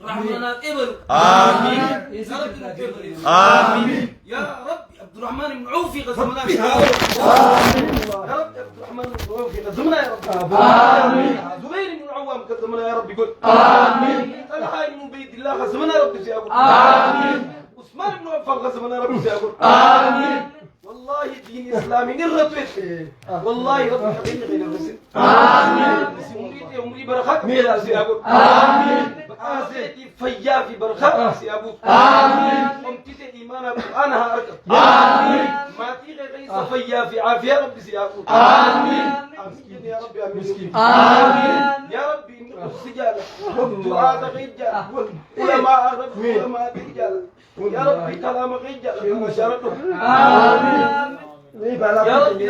رحمنا قبل آمين يا رب قبل آمين يا رب عبد الرحمن بن عوف قسمنا آمين يا رب عبد الرحمن بن عوف قسمنا يا رب آمين زبير بن العوام قسمنا يا رب يقول آمين طلحة بن عبيد الله قسمنا يا رب سيقول آمين عثمان بن عفان قسمنا يا رب سيقول آمين والله دين إسلامي نرتبط والله رب يخلينا غير الرسل آمين سمريتي عمري برخات ميلا سيقول آمين بقاسيتي فيا في برخات سيقول آمين قمتي إيمانا أنا هارك آمين ما تيجي غير فيا في عافية رب سيقول آمين آمين يا رب آمين آمين يا ربي السجالة دعاء غير جال علماء رب علماء رجال يا ربي كلام غير جال شرطه آمين يا ربي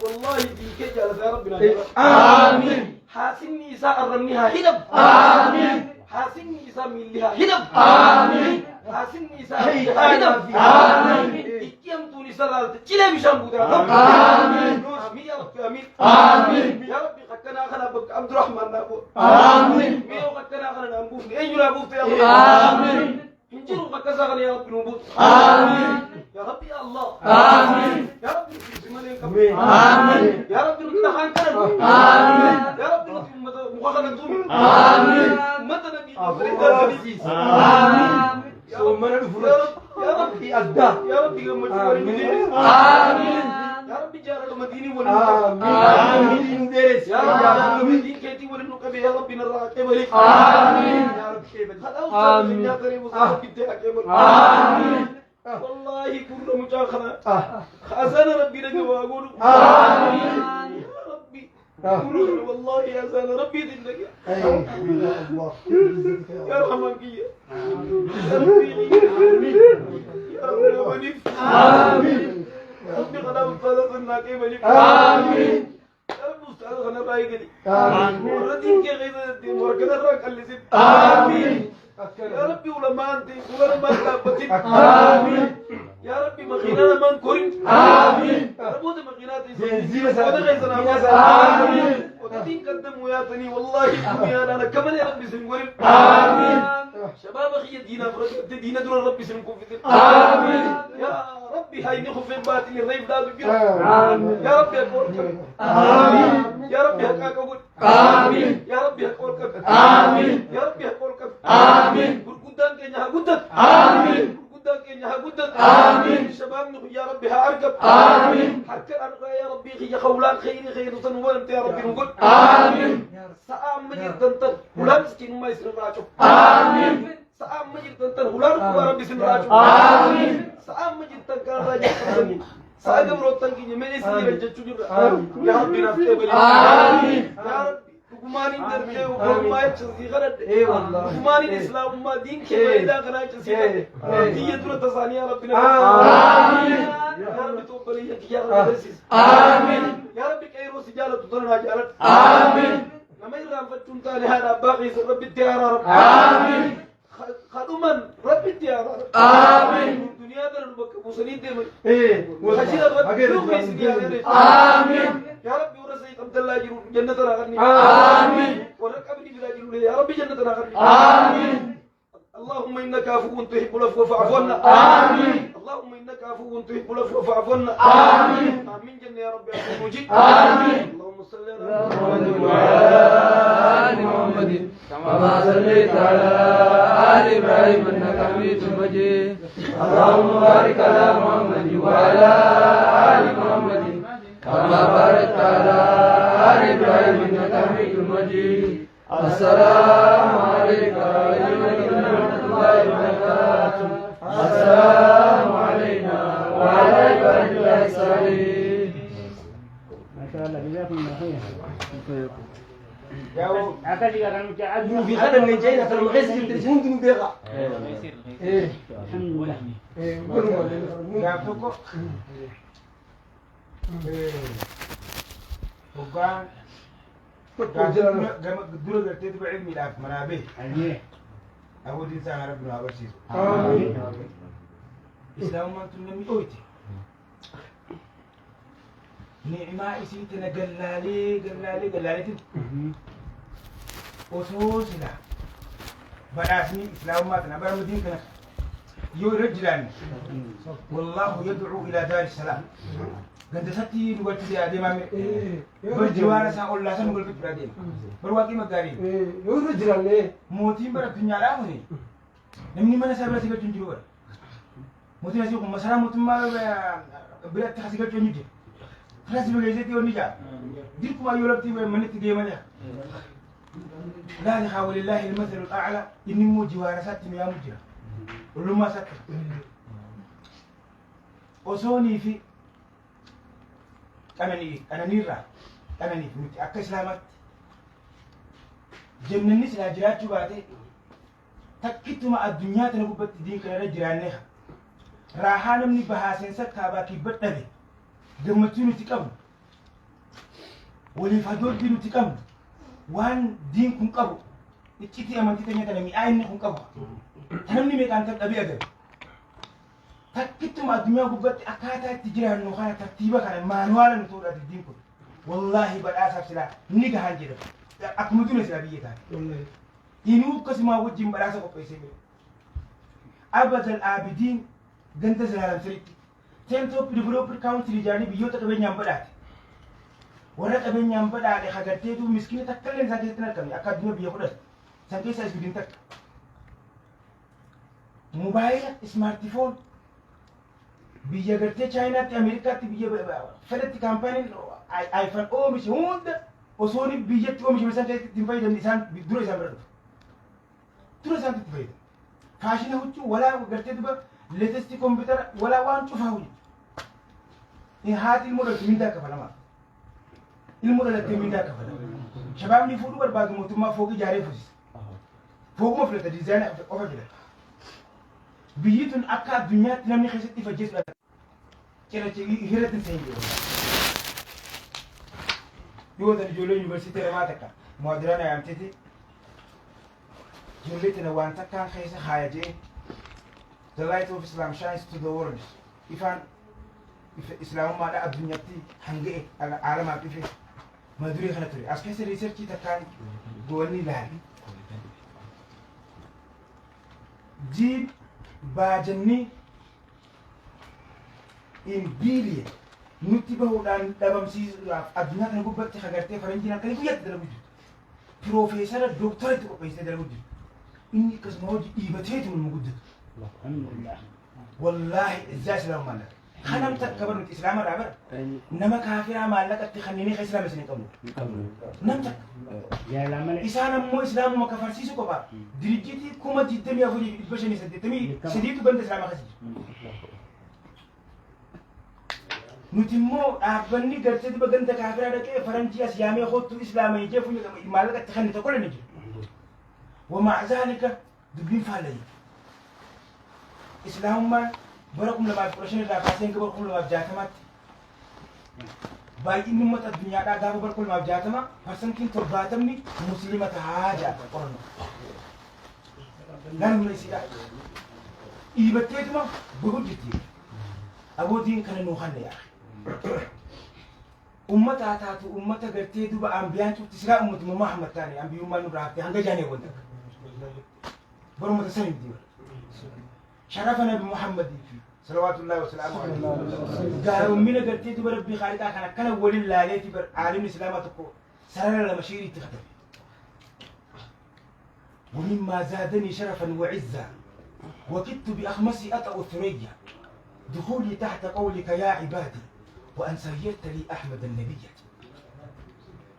والله ديك جال يا ربنا آمين حاسني إساء الرمنها هدب آمين حاسني إساء من لها هدب آمين حاسني إساء هدب آمين إكيام توني سلالة جلي بشام بودرا آمين يا ربي آمين آمين يا ربي قدنا خنا بك عبد الرحمن نابو آمين ميو قدنا خنا نابو أي جل أبو يا رب آمين إنجيل قدنا خنا يا رب نابو آمين يا ربي يا الله آمين يا ربي زمانك آمين يا ربي نتنا خانكنا آمين يا ربي نتنا مخاخنا تومي آمين متى نبي آمين آمين يا ربي أدى يا ربي آمين يا ربي جارك مديني ولنك آمين يا رب مدين كيتي ولنك يا ربي نراك ولي آمين يا رب كيبل آمين يا كريم وصاحب بدك آمين والله كل مجاخنا خازن ربي نجوا أقول آمين يا ربي كل والله يا زان ربي دلك يا رحمك يا ربي يا ربي آمين ربي خدا أستاذ سناك بني آمين رب أستاذ خنا بايقلي آمين وردين كي غير مركز الرك اللي سب آمين يا ربي علماء أنت علماء كابتين آمين يا ربي مخينا من كورين آمين ربود مخينا تيجي وده غير سنام آمين ودين قدم وياتني والله الدنيا أنا كمان يا ربي سنقول آمين شباب أخي دينا فرق دينا دور ربي سنكون في آمين يا ربي هاي نخف في باطل الريب لا تقول آمين يا ربي أقول آمين يا ربي هكاك أقول آمين يا ربي أقول آمين يا ربي أقول آمين بركودان كينها قدت آمين بركودان كينها قدت آمين شباب نخ يا ربي هأركب آمين حتى أرقى يا ربي خي خولان خير صنوان أنت يا ربي نقول آمين سأم مجد تنتر ولان سكين ما يسر راجو آمين سأم مجد تنتر ولان كبار ربي سن راجو آمين سأم مجد تنكر راجو تنتر سأجب روتان كي جمعي سني رجع تجور يا ربي نفسي بلي آمين يا ربي حكوماني درجة وحكومة تشزيغرت حكوماني الإسلام ما دين كبيرة كنا تشزيغرت هي ترى تسانيا ربنا آمين يا ربي توبلي يا ربي آمين يا ربي كيرو سجالة تطلع جالت آمين نما يرام فتشونتا لهذا باقي ربي تيارا رب آمين خدوما ربي تيارا آمين الدنيا ترى بوسنين تمر خشيرة ربي لوكي سجالة آمين يا ربي ورسي عبد الله جرو جنة راغني آمين وركبني بلا جرو يا ربي جنة راغني آمين اللهم إنك عفو تحب العفو فاعف عنا آمين اللهم إنك عفو تحب العفو فاعف عنا آمين آمين جنة يا ربي عفو مجيد آمين اللهم صل على محمد وعلى آل محمد كما صليت على آل إبراهيم إنك حميد مجيد اللهم بارك على محمد وعلى آل محمد كما باركت على آل إبراهيم إنك حميد مجيد السلام عليك ورحمة الله وبركاته السلام علينا وعلى عباد الله الصالحين ما شاء الله جزاكم الله خير. في غدا من جاينا في المغيث اللي تجون دون بيغا الحمد لله. وكان دور قلت بعلم الأف منابه أقول إنسان ربنا أبشر إسلام ما تنمي أوتي نعمة إسيتنا قلالي وصوصنا بدأتني إسلام ما تنبر مدين كنا يرجلان والله يدعو إلى دار السلام قد ستي نقول تدي أديم أمي برجوانا سأقول الله سنقول في برادين برواقي مقارين يرجلان ليه موتين برا الدنيا لا هني نمني من سبب سيجر تنجور موتين أسيكم مسرا موتين ما بلا تخسيجر تنجور خلاص بيجي ونجا ديكم أيولك تيجي من تيجي منها لا يحاول الله المثل الأعلى إني موجوارا ساتم يا مجرا ولما سكر أصوني في أنا نيرا أنا نيف أكا إسلامات جمنني سلا جرات جواتي تكتو مع الدنيا تنقبت دين كنا جرانيها راحانا مني بحاسين سكا باكي بطنبي دمتوني تكبر ولي فدور دينو تكبر وان دين كن قبو اتشتي أمانتي تنيا تنمي آين كن قبو تنمني ميكان تبقى أدب تكتو مع الدنيا قبت أكاتا تجري النخانة ترتيبا كان مانوالا نطور أدب دين كن والله بالآسف سلا نيجا هنجرب أكمدون سلا بيتان إنو قسما وجين بالآسف وقيسي أبد الآبدين جنت سلا لمسريتي تنتو بديفلوبر كاونتري جاني بيوتا كبين ينبدات ورق أبين ينبدات خاطرتي مسكينة تكلم ساكتنا كمي أكاديمية بيخلص سانكي سايس بدين تك موبايل سمارت فون بيجرتي تشاينا تي أمريكا تي بيجي فلت كامباني آيفون أو مش هوند وسوني بيجت أو مش مثلا تنفيد النسان بدون إنسان برد دون إنسان تنفيد فاشين هوتشو ولا قرتي دبا ليتستي كمبيوتر ولا وان تشوفها هوي إن هات الموديل من ذاك فلما الموديل من ذاك فلما شباب اللي فوقوا برباق موتما فوقي جاري فوز فوق ما فلت ديزاين أوفر بيجتون أكاد الدنيا تنامي خيستي فجيس لا كنا تيجي هيرة تنسيني يوه الجولة يونيفرسيتي رماتك مودرانا يامتدي جولتنا وانتا كان خيس حاجة The light of Islam shines to the world. If Islam ما لا الدنيا تي حنجة العالم عارفه ما دري خنا تري. أسكيس ريسيرش كي تكان قولني لهذا. جيب باجني in billion. Nuti bahu dan dalam si الدنيا تنقول بس خاطر فرنجينا كذي كويت dalam wujud. Profesor doktor itu apa istilah dalam wujud. Ini kesmauj ibadah itu menwujud. والله إزاي سلام مالك خنم تكبر من الإسلام الرابع إنما كافر مالك تخنيني خيسلا مسني كمو نمتك يا لامن إسانا مو إسلام ما كفر سيسو كبار درجتي كوما جدا يا فولي بشني سدتمي سديتو بند إسلام خسي نتمو أبني قرتي بجند كافر هذا كيف فرنجي أسيامي خدت إسلام يجي فولي مالك تخني تقول نجي ومع ذلك دبين فالي إسلام ما بركم لما برشين لا فاسين كبركم لما بجاتمات باي إني مت الدنيا دا غاب بركم لما بجاتما فرسن كين تباتمني مسلمة حاجة قرن لا نمسي إيبتيت ما بقول جدي أبو دين كان نوخان يا أخي أمة تاتو أمة قرتي دوبا أنبيان شوف تسرع أمة محمد تاني أنبياء ما نبرهتي هنگا جاني وندك برو متسلم ديور شرفنا بمحمد صلوات الله وسلامه عليه قالوا من قرتي تبر ربي خالقا كان ولله ليتي بر عالم اسلامتك سرر المشيري تخدم ومما زادني شرفا وعزا وكدت باخمسي اطأ الثريا دخولي تحت قولك يا عبادي وان سيرت لي احمد النبي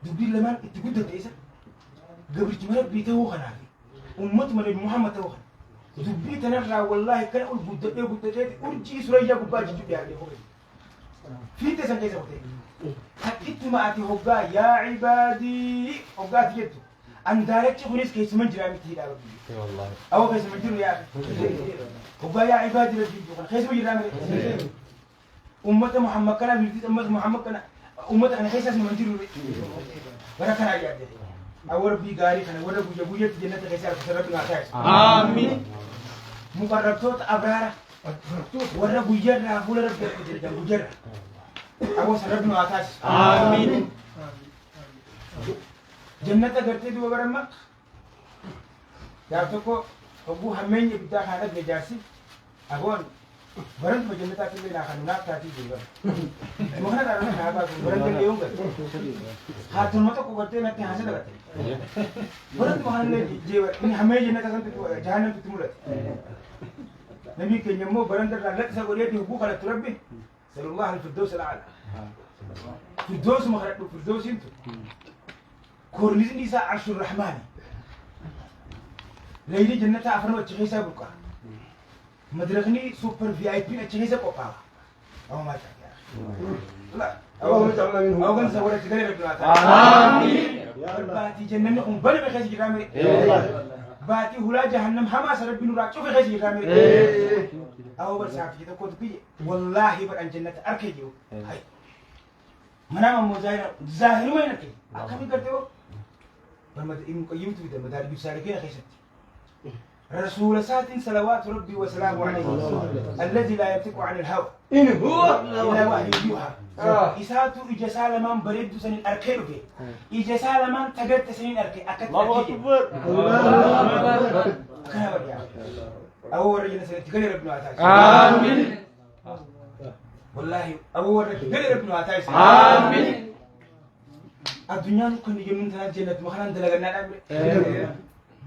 دبي لمن تقدر ايسا قبرت مربي توخنا امه من محمد توخنا دبي تنرى والله كان أقول بدأ أرجي سوريا بباجي جبي عليه في تسان كيسا بتي حكيت ما أتي هبا يا عبادي هبا تيجي أن دارك شغليس كيس من جرامي تيجي والله أو كيس من جرو يا هبا يا عبادي رجيم كيس من جرامي أمة محمد كنا بيرتي أمة محمد كنا أمة أنا كيس من جرو بركنا يا دي أول بي غاري كنا ولا بوجا جنة كيس أكثر من عشاء آمين مقربتوت أبرارة ولا بوجرة ولا رب بوجرة أبو سربنا عتاش آمين جنة قرتي دو برمك جابتكو أبوها من يبدأ خانك نجاسي أقول برنت مجلتها كلنا خانونا تاتي جوا ما هنا كارنا هذا برنت اليوم ده خاتون ما تكو قلتين أنت حاسد لقتي برنت ما هنا جوا إن همي جنة كذا جهنم تتمولت نبي كنيمو برنت الرجال سأقول يدي أبوك على تربي صلى الله عليه الفردوس الأعلى الفردوس ما خلقوا الفردوس أنتو كورنيز نساء عرش الرحمن ليلي جنة أفرم أتشخيسها بقى مدرغني سوبر في آي بي أتشخيسها بقى أو ما تعرف لا أو ما تعمل منهم أو كان سوورة تقدر ربنا آمين باتي جنة أم بل بخيس جرامي باتي هلا جهنم حماس ربنا راك شوف خيس جرامي أو بس عارف كده كود بي والله بر الجنة أركيجو هاي منام مزاير ظاهر ما ينكي أكمل كرتيو برمد إم قيمت بيدا مدار بيساركين خيست رسول سات صلوات ربي وسلامه عليه الذي لا ينطق عن الهوى إن هو إلا وحي يوحى إساتو إجسال من بريد سنين أركيرو في إجسال من تقرت سنين أركي أكت أركي كنا بديا أول رجل سنين تقري ربنا عتاش آمين والله أول رجل تقري ربنا عتاش آمين الدنيا كن يجمن تنا جنة مخنا دلنا نعمل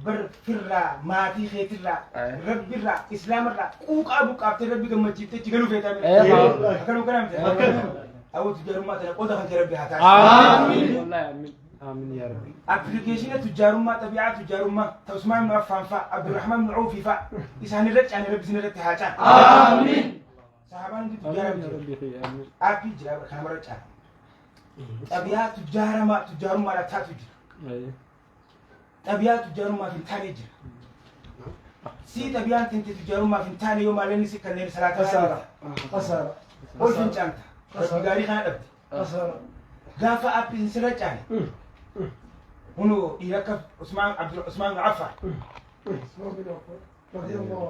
بر فرلا ما في خير لا رب لا إسلام لا كوك أبوك أبتر ربي كم مجيء تجلو في تعمل أكنو كلام أو تجارو ما تنا قدر خن ربي هذا آمين والله آمين آمين يا ربي أبليكيشن تجارو ما تبيع تجارو ما تسمع من فا عبد الرحمن بن عوف فا إسحاق نرجع أنا ربي سنرجع هذا آمين صحابان دي تجارو آمين أبي جرا بخنا مرجع أبيات تجارو ما لا تاتوجي أبيات تجارو ما في الثاني جرا سيد أبيات أنت تجارو ما في الثاني يوم على نسي كنير صلاة قصر قول فين جانتا بقاري خان أبدي قصر غافة أبي سنرجع هنو يركب عثمان بن عفان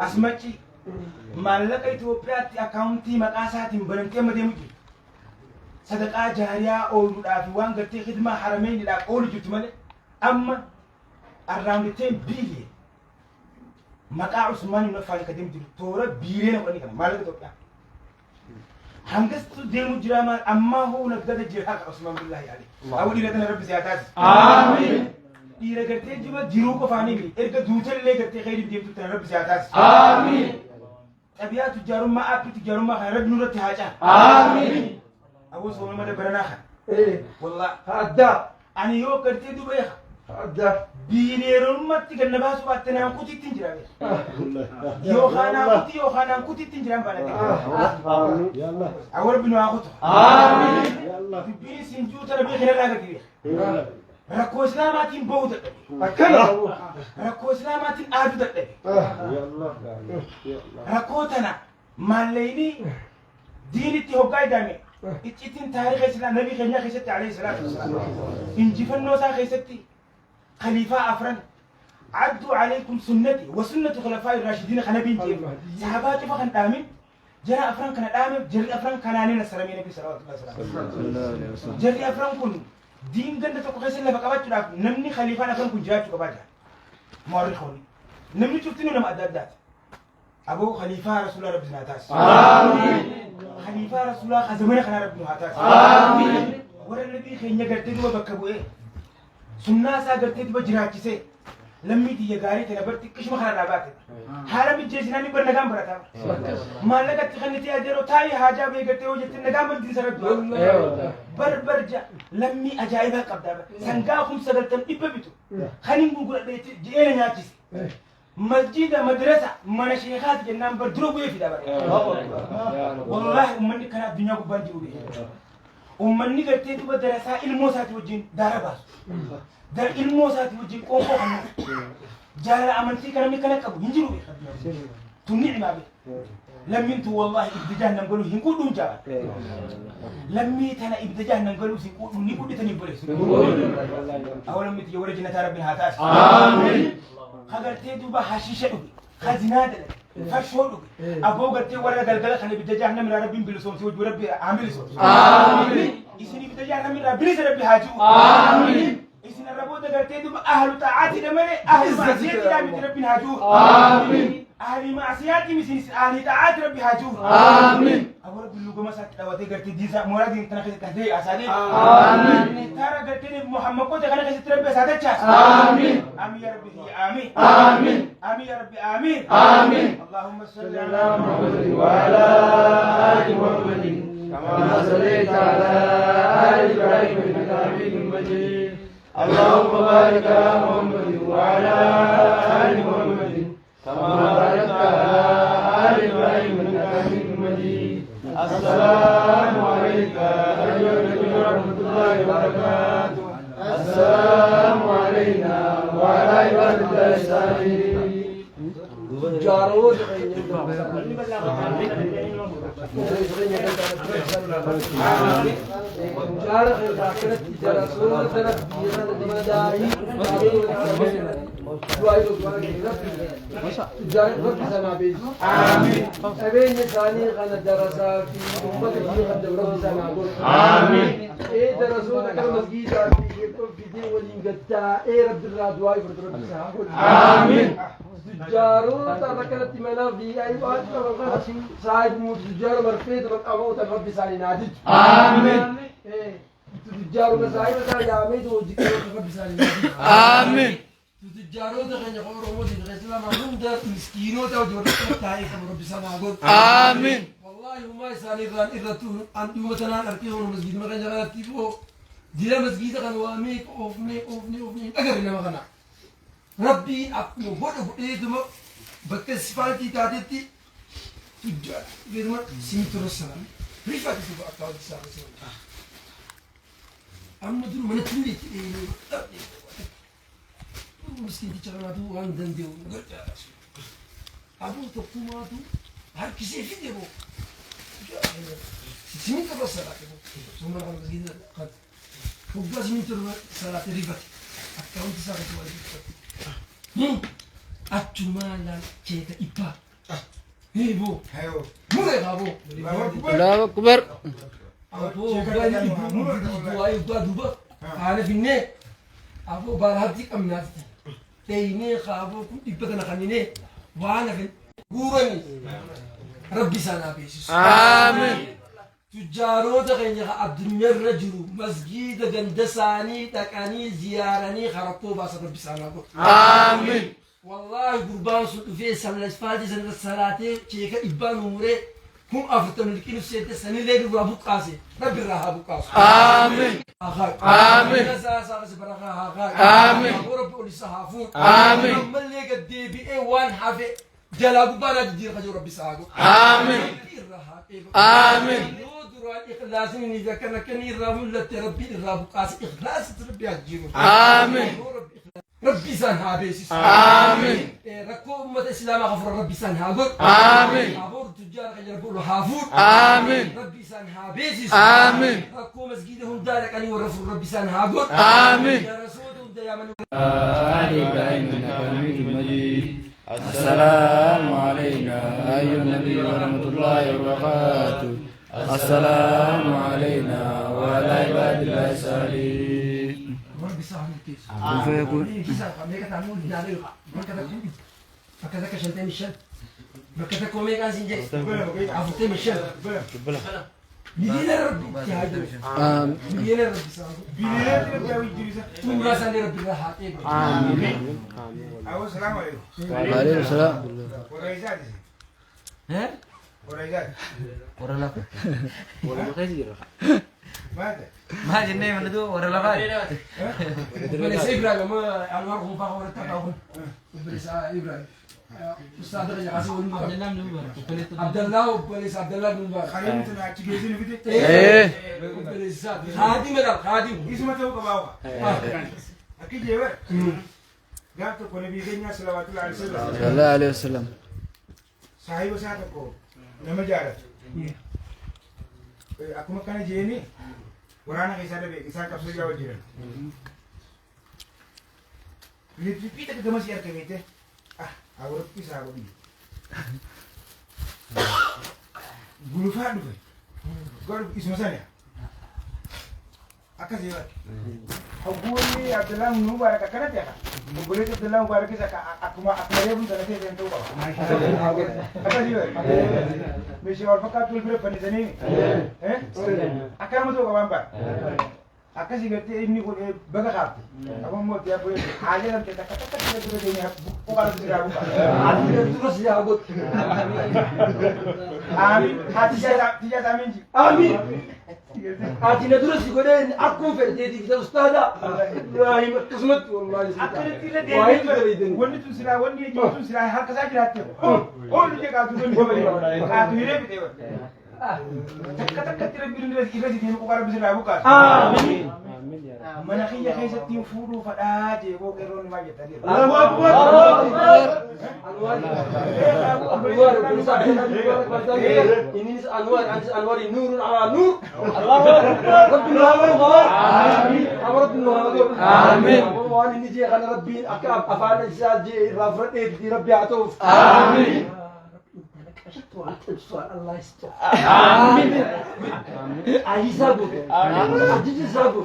أسمعتي مالك إثيوبيا أكاونتي مقاسات برمتي مديمجي صدقة جارية أو في وان قرتي خدمة حرمين لا أقول جتمله أما around 10 billion مقا عثمان نفعل كديم تورا بيلين ولا كده مالك إثيوبيا هنقص ديمو جراما أما هو نقدر جرحك عثمان بالله عليه أول إلى أن رب زيادات آمين إذا قرتي جوا جيروكو فاني بي إرجع دوتل اللي قرتي خير بديم تتن رب زيادات آمين أبيات تجارم ما أبي تجارم ما خير بنور تهاجا آمين أبو سوما ما دبرنا خا والله هذا أنا يو قرتي دبي هذا بينيرون ما تيجي نبأ سو باتنا أنكو تيجي يو خانا أنكو تيجي بنا يلا أول بنو أخوته آمين يلا بيني سنجو ترى بيخير لا كتير ركو إسلاماتين بود أكلا ركو إسلاماتين عادو تدري يلا ركو تنا ماليني ديني تهوكاي دامي إتين تاريخ الإسلام نبي خنيا خيستي عليه الصلاة والسلام إن جفن نوسا خيستي خليفة أفرن عدوا عليكم سنتي وسنة خلفاء الراشدين خنبين جيب صحابات فخن آمين جرى أفرن كان آمين جرى أفرن كان عنين السلامين نبي صلى الله عليه وسلم جرى أفرن كن دين جنة تقصي الله فقبت تراف نمني خليفة أفرن كن جاء تقبلها مؤرخوني نمني شفتني لما أدادات أبو خليفة رسول الله ربنا تاس آمين خليفة رسول الله خزمنا خنا ربنا تاس آمين ورا النبي خينيا قرتي وبكبوه سنة ساقرتي بجراكيسه لمي تيجي غاري تنبرتي كش مخنا رابطه حرام الجيشنا نبر نجام برتا مالك تخنتي أجرو تاي حاجة بيجتي وجت نجام بدي سرب برجع لمي أجايبها قبضة سنجاهم سدلتم إببتو خنين بقول بيت جينا ناجس مسجد مدرسة من شيخات جنام بردروبه في دابر والله أمني كان الدنيا كبان جوبي أمني قلتي تبى دراسة الموسات وجين دارباس در الموسات وجين قوقو خنا جال أمنتي كلام كنا كابو ينجلو بي تنيع ما بي لم ينتو والله إبتجاه نقولوا هنقول دون جال لم يتنا إبتجاه نقولوا سنقول نقول تاني بوليس أولا متي ورجنا تربنا هاتاس آمين خاطرتي دوبا حشيشة دوبي خزينة دل فشول دوبي أبو قرتي ورا قلقلة خلي بتجاه نمر ربي بلسون سوى ربي عامل سوى آمين إسني بتجاه نمر ربي ربي هاجو آمين إسنا الربوت قرتيدم أهل طاعتي دمني أهل معصيتي لا من ربنا هجوه آمين أهل معصيتي مسيس أهل طاعات ربي هجوه آمين أبو رب اللغة مسك دواتي قرتي ديسا مرادي تناخذ تهدي أسادي آمين ترى قرتي محمد قد كان كسر تربي أسادتش آمين آمين يا ربي آمين آمين آمين يا ربي آمين آمين اللهم صل على محمد وعلى آل محمد كما صليت على آل إبراهيم إنك حميد مجيد اللهم بارك على محمد وعلى آل محمد كما باركت على آل إبراهيم إنك حميد مجيد السلام عليك أيها النبي ورحمة الله وبركاته السلام علينا وعلى عباد الله الصالحين جارود آمين ثاني غنا دراسة في أمة قد رب سنقول آمين إيه درسونا كم مسجد في دين ولينقطع إيه رب الرادواي رب سنقول آمين تجارو تركت منا في أي وقت صاحب متجار مرفيد رقمه رب سالنادي آمين إيه تجارو مساعي مسا ياميد وجكوا رب سالنادي آمين تجارو تغني خبر مودي الإسلام عندهم ده مسكينو ده وجرب تاعي خبر رب سالنادي آمين والله ما يسالي غان إرتون أن يومتنا أركيهم مسجد ما كان جالس تيبو ديلا مسجد كان واميك أوفني أجر لما كنا ربي أكمل بدو إيدما بكسفالتي تادتي تجار إيدما سيمتر السلام ريفات تبغى أكاد السلام أما دون من تريد مسكين تجارنا دو عندن ديو أبو تقوم أدو هر كيسي في ديو سيمتر السلام ثم نقول مسجد قد فوق سيمتر السلام ريفات أكاد السلام أتمنى كذا إبا هيبو مولى أبو الله أكبر أبو بني إبو أيوة دوبا أنا في النه أبو بالهاتي أمناتي تيني خابو إبا كنا خنينه وأنا في غورني ربي سنا بيسوس آمين تجارو تغني عبد الرجل مسجد جندساني تكاني زيارني خرطو باس ربي سنا آمين والله قربان سوق في سنة فادي سنة الصلاة كيك إبان عمره هم أفتن لكن سيد سنة لين ربو قاسي ربي راح أبو قاسي آمين آمين نسأل سبحانه آمين رب أولي صحافون آمين ملك الدبي وان حفي جلاب بانا جدير خجور ربي ساقو آمين آمين إخلاص من إذا كان كني رب ربي الرب قاسي إخلاص ربي أجيبه آمين ربي سانها بيسس آمين ركوب أمة الإسلام غفر ربي سانها قل آمين عبور تجار خير بقول حافور آمين ربي سانها بيسس آمين ركوب مسجدهم دارك أني ورفور ربي سانها قل آمين يا رسول دايما عليك إنك حميد مجيد السلام علينا أيها النبي ورحمة الله وبركاته السلام علينا وعلى عباد الله الصالحين ربي سانها كيس فيقول أمريكا تعمل داري فكذا كشنتين الشل فكذا كومي كان سنجي عفتين الشل بيدينا ربي تهاجر بيدينا ربي سانها بيدينا ربي جريسة ثم راسني ربي راح آمين أو السلام عليكم وعليكم السلام ورئيسات ها ورئيسات ورا لا ورا كثير ماذا ما جنيه من دو ورا لا بليس إبراهيم ما أنوارهم فاهم ورتبعهم بليس إبراهيم أستاذ رجع عسول عبد الله بليس عبد الله بن مبارك خلينا نتابع تجهزين فيديو إيه بليس خادم لا خادم اسمه تو كباوا أكيد يا ولد قالت كل بيجينا صلوات الله عليه وسلم صلى الله عليه وسلم صاحب ساعتكو لما جارت aku makan aja ini orang kisah ada kisah kapsul jauh jiran lihat kita ketemu si RKWT aku pisah aku ini gulu fadu kan kau isma sana أكذب حبوني عبد الله مبارك كانت يا أخي بقولك عبد الله مبارك إذا أكما يبون ثلاثة زين توبة أكذب مش يقول فقط تقول بره فنزني أكلم توبة بامبا أكذب قلت إني بقى خاطي أبو موت يا أبوي عالم كذا كذا كذا كذا وقال بسرعة عالم ترس يا أبوك آمين هاتي آمين آمين آتينا درس يقولين أكون في التيدي في أستاذة إبراهيم قسمت والله واحد وني تنسلا وني يجي تنسلا هكذا جراتي هو اللي جاك أتوني كاتو يري بتيو كتا كتير بيرن درس كذا سيدي وقال بسرعة بوكا آمين mana khiyya keessatti fuudhuu fadhaa jeeboo qeerroon himaa jettanii إنيس أنوار أنت أنوار نور على نور الله رب العالمين آمين أمر بالنور آمين وأنا نجي على ربي أكاب أفعل الجزاء جي رافرت إيه ربي عطوف آمين الله يستر آمين علي زابو عزيز زابو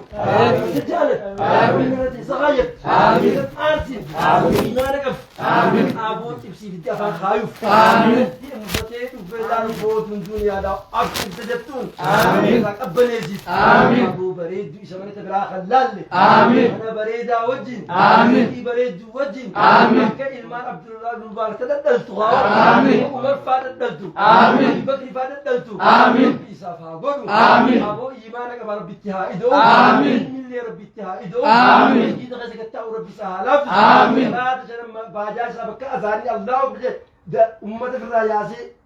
تجالب آمين صغير آمين آرتين آمين ما نقف آمين أبو تبسي بدي أفعل خايف آمين مفتيت وفيدان بوت من دنيا دا أكتب تجبتون آمين أقبل يجيب آمين أبو بريد يسمى تبرا خلال آمين أنا بريد وجين آمين بريد وجين آمين كإلمان عبد الله بن مبارك تدلتو آمين عمر فادت دلتو آمين بكر فادت دلتو آمين إيسا فاغورو آمين أبو إيمانك ربي اتهائدو آمين من لي ربي اتهائدو آمين جيد غزك التاو ربي سهلاف آمين لا تجرم باجاج سبك أزاني الله بجد ده أمة في الرياسي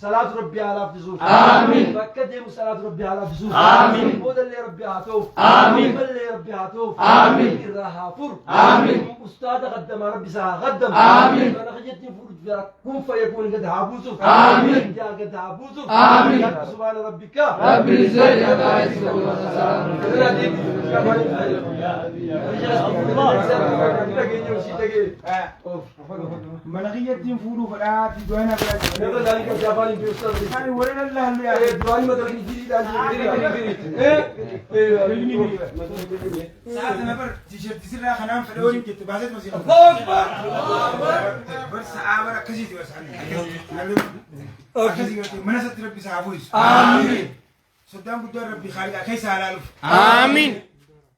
صلاة ربي على فزوف آمين بكديم صلاة ربي على فزوف آمين بود اللي ربي عطوف آمين بل اللي ربي عطوف آمين الرهافور آمين أستاذ قدم ربي سها قدم آمين أنا خجتني فرد فيها كن فيكون قد هابوسوف آمين جاء قد هابوسوف آمين سبحان ربك رب العزة عما يصفون mana khiyyattiin fuudhuu fadhaa doona أنا وين الله اللي يا إبراهيم ما تركني جديد ساعات نبر تيشرت تسرع خنام فلوين كنت بعثت موسيقى بس عامر كذي بس كذي من ست ربي سعفوش آمين صدام بدور ربي خالق كيس حلالف آمين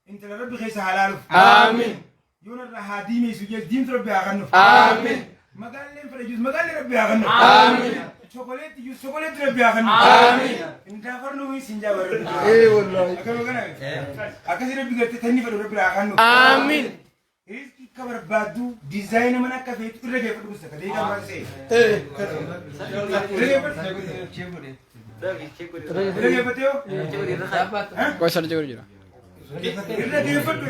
أنت لربي كيس حلالف آمين يون الرهاديمي سجل دين ربي أغنف آمين مقالين فرجوز مقالين ربي أغنف آمين شوكولات يجوز شوكولات ربي أغنف آمين أنت أفرنو هي سنجا ورد إيه والله أكثر ربي قلت تاني فرد ربي أغنف آمين إيش كبر بادو ديزاين منا كفيت رجع فتو بس كده يكمل بس إيه رجع فتو कोई सर जोड़ जरा رجع فتو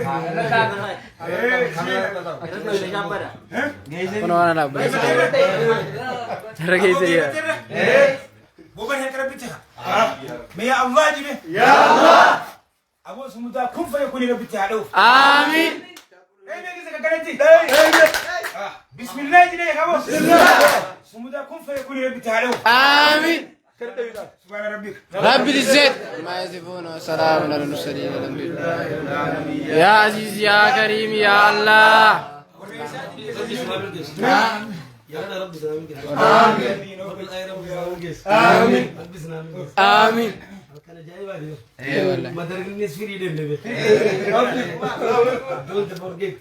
कोनो आना ना बस रखे से यार بوبر هيك ربي تها يا الله جيبه يا الله أبو سمودا كم فيكون ربي تها آمين بسم الله جل يا بسم الله سمودا كن فيكون ربي تعالى آمين سبحان ربك رب العزة ما يصفون وسلام على المرسلين الحمد لله يا عزيز يا كريم يا الله آمين آمين كان جاي بعدين اي والله ما درك الناس في ريدن نبي دون تفرقك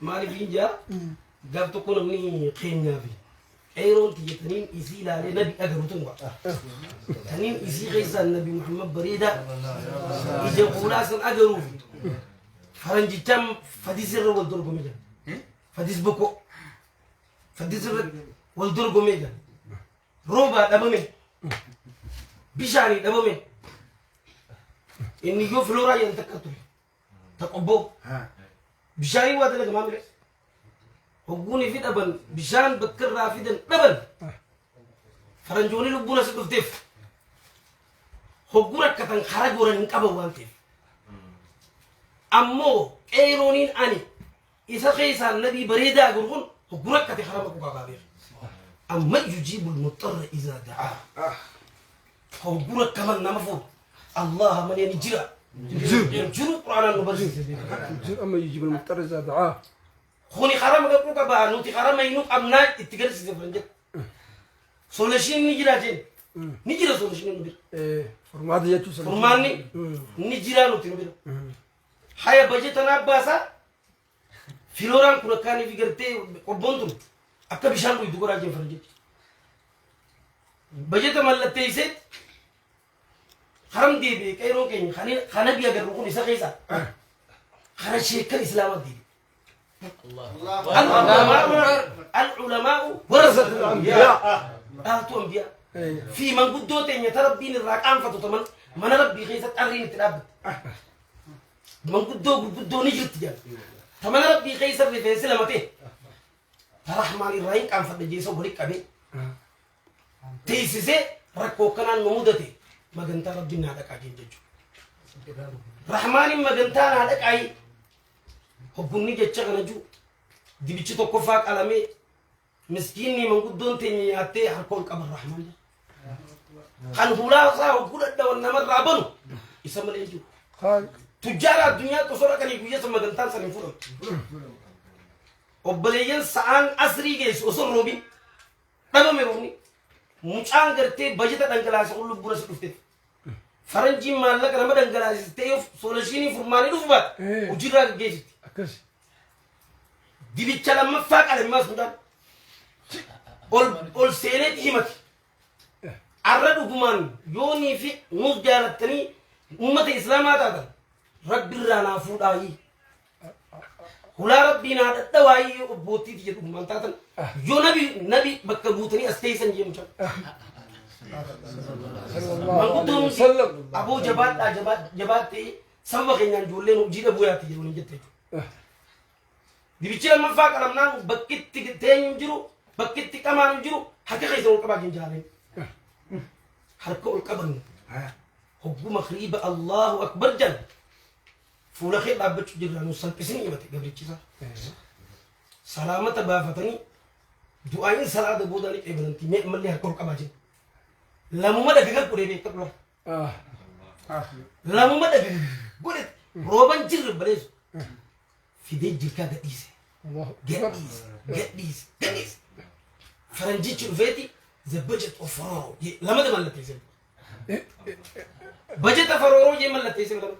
مالك ينجا قال تقول مني خيم نبي ايرون تيجي تنين يسيل على نبي اجرتون تنين يسيل غيث النبي محمد بريده يجي قولاس اجرو فرنجي تم فديس الرول درغو ميجا فديس بكو فديس والدرغو ميجا روبا دبمي بيشاني دبمي إني جو فلورا ينتكتو تقبو بيشاني وادي لك مامري هقولي في دبل بيشان بكر رافيدن دبل فرنجوني لبونا سكفتيف هقولك كتن خرج ورا نكابو وانتيف أمو إيرونين أني إذا خيسا النبي بريدا يقولون هقولك كتن خرج بقابير أما يجيب المضطر إذا دعاه هقولك كمان نمفو الله من ينجرا جرو قرآن النبرس أما يجيب المضطر إذا دعاه خوني خرام قبلك بقى نوتي خرام ينوك أمنا اتجلس زفرنجك سولشين نجرا جين نجرا سولشين نبير فرمادي يا توصل فرماني نجرا نوتي نبير حيا بجتنا باسا فيلوران كنا كاني في قرتي قبضتم أكبر شان بيدو كرا جين فرنجك بجت ملتي سيد خرم دي بي كيرو كين خانه بيا غرو نسا خيسا خرا شيك الاسلام دي العلماء ورثة الانبياء اتو انبياء في من قدوت ان يتربين الراقان فتتمن من ربي خيسا ترين تلاب من قدو نجت جال تمن ربي خيسا في سلامته الرحمن الرحيم كان فدجيسو بريك ابي تيسيسي ركو كان نمودتي مغنتا ربنا هذا كاجين ججو رحمن مغنتا هذا كاي حبني جچا نجو دي بيچ تو كفاك علامي مسكين من قدون تني اتي حكون قبر الرحمن خان بولا صا وقول دو نمر رابن اسم الانجو تجار الدنيا تصور كان يجي اسم مغنتا سن فور وبليين سان اسري جيس وصل روبي دابا ميروني mucaan gartee bajeta dhangalaasa hullu bura si dhufte faranjiin maallaqa nama dhangalaasistee soolashiinii furmaanii dhufu baate hojiirraa gaggeessitti أكسي dibicha lammaffaa qalammaa suudhaan ol seeneeti himate arra dhugumaan yoonii fi nuuf jaalattanii ummata islaamaa taatan rabbiirraa naa fuudhaayii hulaa rabbii naa dhadhawaayii obboottiiti jedhu dhugumaan taatan yoo nabi bakka buutanii as teessan jeemchan manguddoonuti وسلم aboo jabaattee sababa keenyaan ijoolleen hojii dhabuu yaatti jedhu hin jette dibichi lammaffaa qalamnaan bakkitti teenyu hin jiru bakkitti qamaan hin jiru harka keessa ol qabaa hin jaaleen harka ol qaban hogguma khriiba allahu akbar jan fuula kee dhaabbachuu jirra nu salphisin himate gabrichisa salaamata baafatanii du'aayin salaada boodanii qeebalantii mee ammallee harka ol qabaa jenna lamuma dagagar godhee beekta dhula lamuma dagagar godhe rooban jirre baleessu fidee jirkaa gadhiise gadhiise faranjichi dhufeeti the budget of Faroro lamada mallatteesse budgeta Faroro jee mallatteesse lama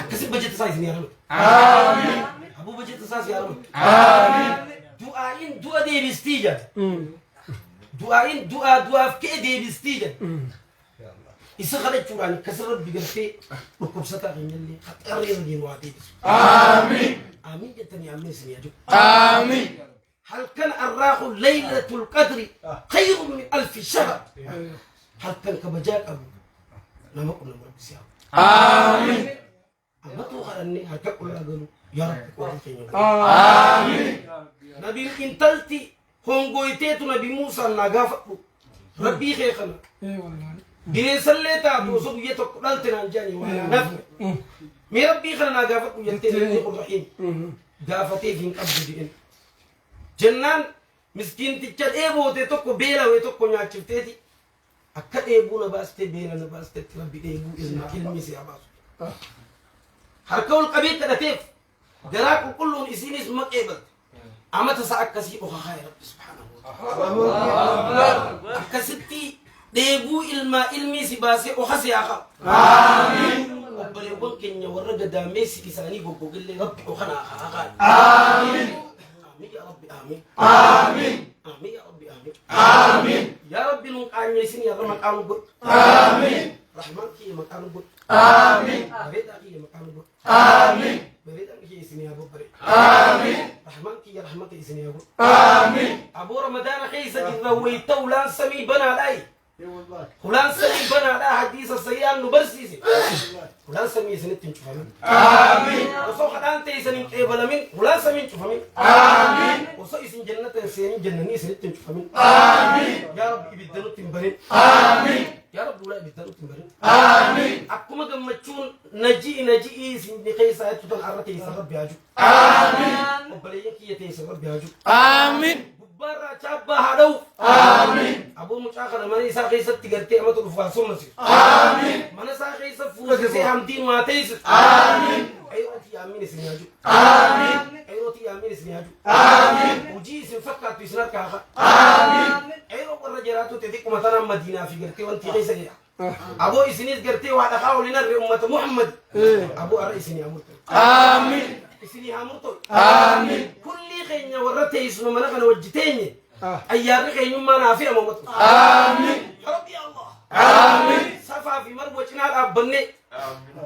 akkasi budget isaa isin yaaramu amiin abu budget isaa isin yaaramu amiin du'aayin du'a deebistii jaa du'aayin du'aaf kee deebistii jaa isa kadhachuudhaan akkasirra bigaltee dhukkubsataa keenyallee haxarreera deemu waa deebisu amiin amiin jettanii ameen isin yaadu amiin هل كان الراح ليلة القدر خير من 1000 شهر هل كان كبجاك أبو لما قلنا مرب سيام آمين أما توخر أني هل كان قلنا قلوا يا رب قرآن كينيو آمين نبي انتلتي هونغويتيتو نبي موسى ناقافة ربي خيخنا بين سليتا توصب يتوك قلتنا انجاني وانا نفر مي ربي خنا ناقافة يلتيني الرحيم قافتي فين قبل دين jennaan miskiinticha dheebootee tokko beelawee tokko nyaachifteeti akka dheebuu na baastee beela na baastetti rabbi dheebuu ilmi si habaasu harka ol qabee kadhateef garaa qulqulluun isiinis maqeebalte amata isaa akkasii dhokakaa rabbi subhaanahu akkasitti dheebuu ilmii si baasee dhokase haa qabu amiin obboleewwan keenya warra gadaameessi isaanii goggogillee rabbi dhokanaa haa qabu amiin آمين يا ربي آمين آمين آمين يا ربي آمين آمين يا ربي نقاني يسني يا رب مكانه قد آمين رحمن كي مكانه قد آمين بريد كي مكانه قد آمين بريد كي يسني يا رب بريد آمين رحمن كي يا رحمة يسني يا رب آمين أبو رمضان خيسة رويت ولان سمي بنا لاي ولان سمي بنا لا حديث السيئان نبرسيسي ولان سمي يسني تنشوفين آمين وصو خدان تيسني قبل من ولان سمي تشوفين آمين وصو يسن جنة سيني جنني يسني تنشوفين آمين يا رب يبدلوا تنبرين آمين يا رب ولا يبدلوا تنبرين آمين أكما جمعون نجي يسن خيسة تتن عرتي يسن رب ياجو آمين وبليين كي يتيسن رب ياجو آمين برا شابه هذا آمين أبو مشاخر من يساقي ست قرتي أمة الفاسوم مسير آمين من يساقي سفوز سي همدين واتيس آمين أيوتي يا أمين سنياجو آمين أيوتي يا أمين سنياجو آمين وجي سنفكر في سنة كاخا آمين أيوة الرجالات تديك مثلا مدينة في قرتي وانتي غير سجيا أبو إسنيس قرتي وعلى خاولنا أمة محمد أبو الرئيسني أمرتو آمين إسني أمرتو آمين كل خينيا ورتي اسمه منك وجتيني أيار خينيا ما نافع أمرتو آمين يا ربي الله آمين صفا في مربوطنا أبني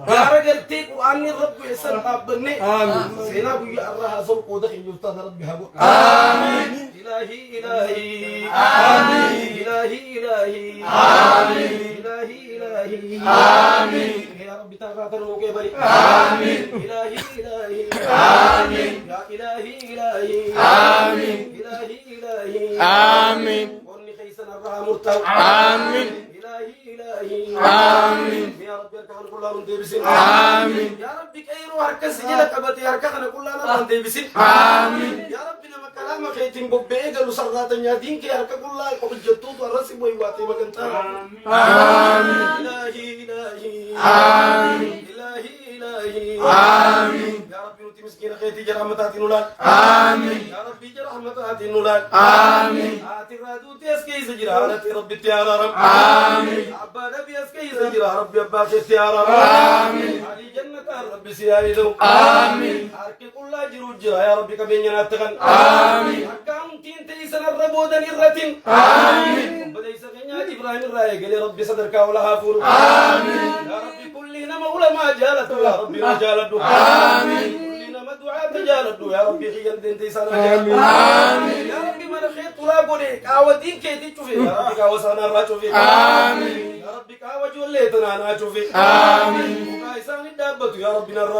قرتي وأني ربي يسر أبني آمين سينا بيا الله سوق ودخل يفتح ربي هبو آمين إلهي إلهي آمين إلهي إلهي آمين إلهي إلهي آمين يا ربي تغفر وكبري آمين إلهي إلهي آمين يا إلهي إلهي آمين إلهي إلهي آمين وني خيسنا الرحم مرتو آمين إلهي إلهي آمين يا ربي أركعنا كلنا من ديبسين آمين يا ربي كيرو هركس جلك أبتي هركعنا كلنا من ديبسين آمين يا ربي نما كلام خيتين ببيع قالوا سرّات النادين كي هركع كلنا قبل جتوت ورسي ويواتي مكانتا آمين إلهي إلهي آمين إلهي إلهي آمين يا ربي نتي مسكين خيتي جرحمتاتي نولاد آمين يا ربي جرحمتاتي نولاد آمين آتي رادو تيسكي سجرا آتي ربي تيارا رب آمين أبا نبي أسكي سجرا ربي أبا تيارا رب آمين علي جنة ربي سيايدو آمين أركي كل جرود جرا يا ربي كبينينا تغن آمين أكام تين تيسن الربودا نرتين آمين بديس غنيا إبراهيم الرأي قال ربي صدرك ولها فور آمين يا ربي كلنا مولى ما جالت يا ربي رجالت آمين كلنا مدعاة جالت يا ربي خيال دين تيسن آمين يا ربي من خيط لا بوليك أودين كيدي تشوفي يا ربي كاوسانا را تشوفي آمين يا ربي كاوجوليتنا أنا تشوفي آمين وكايسان الدابة يا ربي نرى